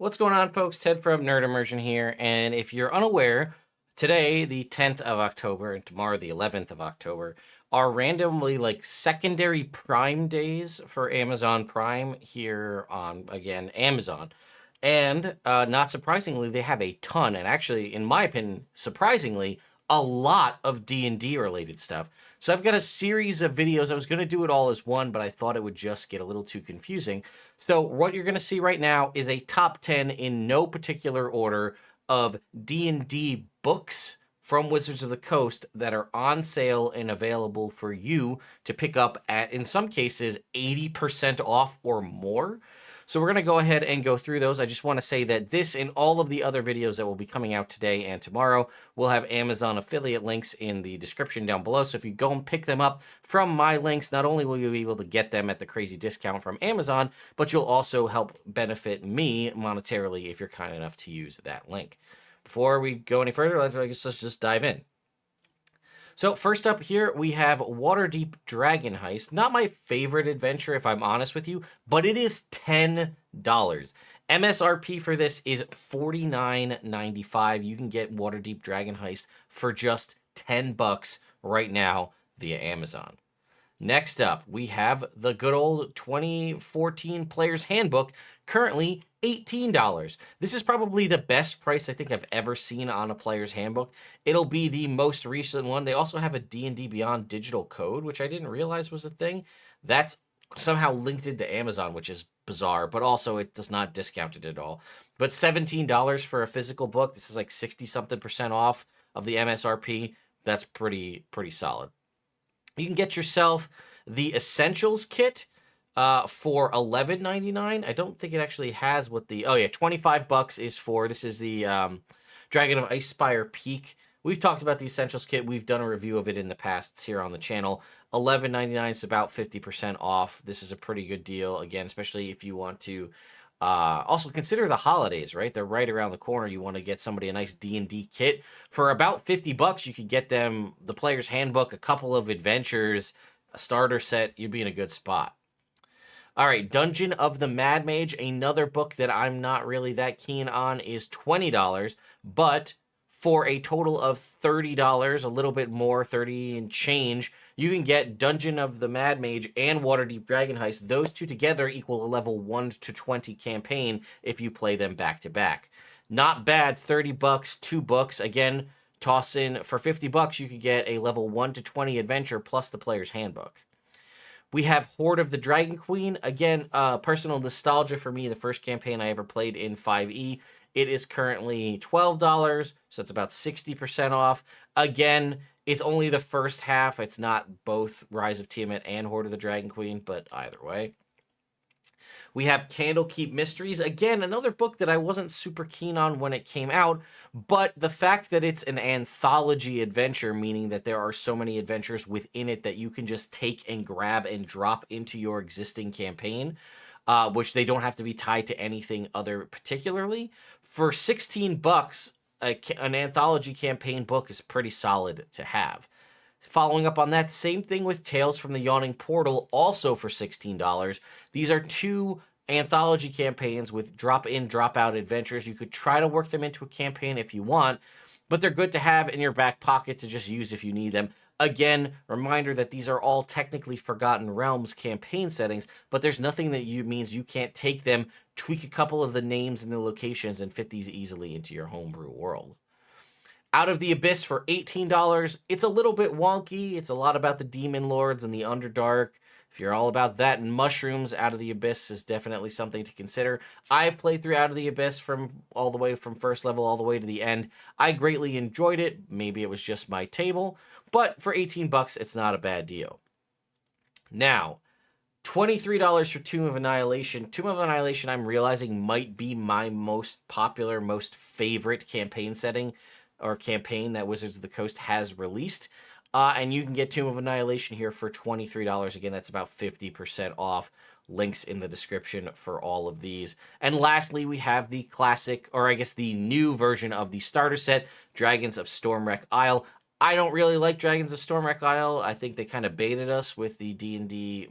What's going on, folks? Ted from Nerd Immersion here, and if you're unaware, today, the 10th of October, and tomorrow, the 11th of October, are randomly, secondary Prime days for Amazon Prime here on, again, Amazon. And, not surprisingly, they have a ton, and actually, in my opinion, surprisingly, a lot of D&D related stuff. So I've got a series of videos. I was going to do it all as one, but I thought it would just get a little too confusing. So what you're going to see right now is a top 10 in no particular order of D&D books from Wizards of the Coast that are on sale and available for you to pick up at, in some cases, 80% off or more. So we're going to go ahead and go through those. I just want to say that this and all of the other videos that will be coming out today and tomorrow will have Amazon affiliate links in the description down below. So if you go and pick them up from my links, not only will you be able to get them at the crazy discount from Amazon, but you'll also help benefit me monetarily if you're kind enough to use that link. Before we go any further, let's just dive in. So first up here, we have Waterdeep Dragon Heist. Not my favorite adventure, if I'm honest with you, but it is $10. MSRP for this is $49.95. You can get Waterdeep Dragon Heist for just $10 right now via Amazon. Next up, we have the good old 2014 Player's Handbook, currently $18. This is probably the best price I think I've ever seen on a Player's Handbook. It'll be the most recent one. They also have a D&D Beyond digital code, which I didn't realize was a thing. That's somehow linked into Amazon, which is bizarre, but also it does not discount it at all. But $17 for a physical book, this is like 60-something% off of the MSRP. That's pretty solid. You can get yourself the Essentials kit for $11.99. I don't think it actually has what the... Oh, yeah, $25 is for... This is the Dragon of Icespire Peak. We've talked about the Essentials kit. We've done a review of it in the past. It's here on the channel. $11.99 is about 50% off. This is a pretty good deal, again, especially if you want to... also consider the holidays, right? They're right around the corner. You want to get somebody a nice D&D kit for about $50. You could get them the Player's Handbook, a couple of adventures, a starter set. You'd be in a good spot. All right, Dungeon of the Mad Mage, another book that I'm not really that keen on, is $20, but for a total of $30, a little bit more, 30 and change, you can get Dungeon of the Mad Mage and Waterdeep Dragon Heist. Those two together equal a level 1 to 20 campaign if you play them back to back. Not bad, $30, 2 books. Again, toss in for $50, you could get a level 1 to 20 adventure plus the Player's Handbook. We have Horde of the Dragon Queen. Again, personal nostalgia for me, the first campaign I ever played in 5e. It is currently $12, so it's about 60% off. Again, it's only the first half. It's not both Rise of Tiamat and Horde of the Dragon Queen, but either way. We have Candlekeep Mysteries. Again, another book that I wasn't super keen on when it came out, but the fact that it's an anthology adventure, meaning that there are so many adventures within it that you can just take and grab and drop into your existing campaign, which they don't have to be tied to anything other particularly. For $16, an anthology campaign book is pretty solid to have. Following up on that, same thing with Tales from the Yawning Portal, also for $16. These are 2 anthology campaigns with drop-in, drop-out adventures. You could try to work them into a campaign if you want, but they're good to have in your back pocket to just use if you need them. Again, reminder that these are all technically Forgotten Realms campaign settings, but there's nothing that means you can't take them, tweak a couple of the names and the locations, and fit these easily into your homebrew world. Out of the Abyss for $18. It's a little bit wonky. It's a lot about the Demon Lords and the Underdark. If you're all about that and mushrooms, Out of the Abyss is definitely something to consider. I've played through Out of the Abyss from all the way from first level all the way to the end. I greatly enjoyed it. Maybe it was just my table, but for $18, it's not a bad deal. Now, $23 for Tomb of Annihilation. Tomb of Annihilation, I'm realizing, might be my most popular, most favorite campaign setting or campaign that Wizards of the Coast has released. And you can get Tomb of Annihilation here for $23. Again, that's about 50% off. Links in the description for all of these. And lastly, we have the classic, or I guess the new version of the starter set, Dragons of Stormwreck Isle. I don't really like Dragons of Stormwreck Isle. I think they kind of baited us with the D&D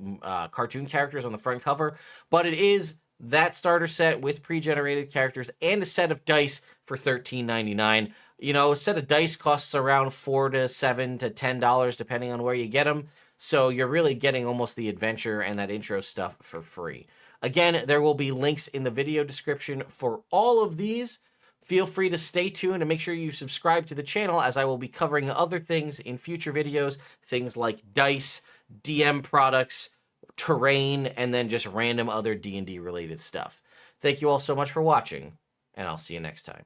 cartoon characters on the front cover. But it is that starter set with pre-generated characters and a set of dice for $13.99. You know, a set of dice costs around $4 to $7 to $10 depending on where you get them. So you're really getting almost the adventure and that intro stuff for free. Again, there will be links in the video description for all of these. Feel free to stay tuned and make sure you subscribe to the channel, as I will be covering other things in future videos, things like dice, DM products, terrain, and then just random other D&D related stuff. Thank you all so much for watching, and I'll see you next time.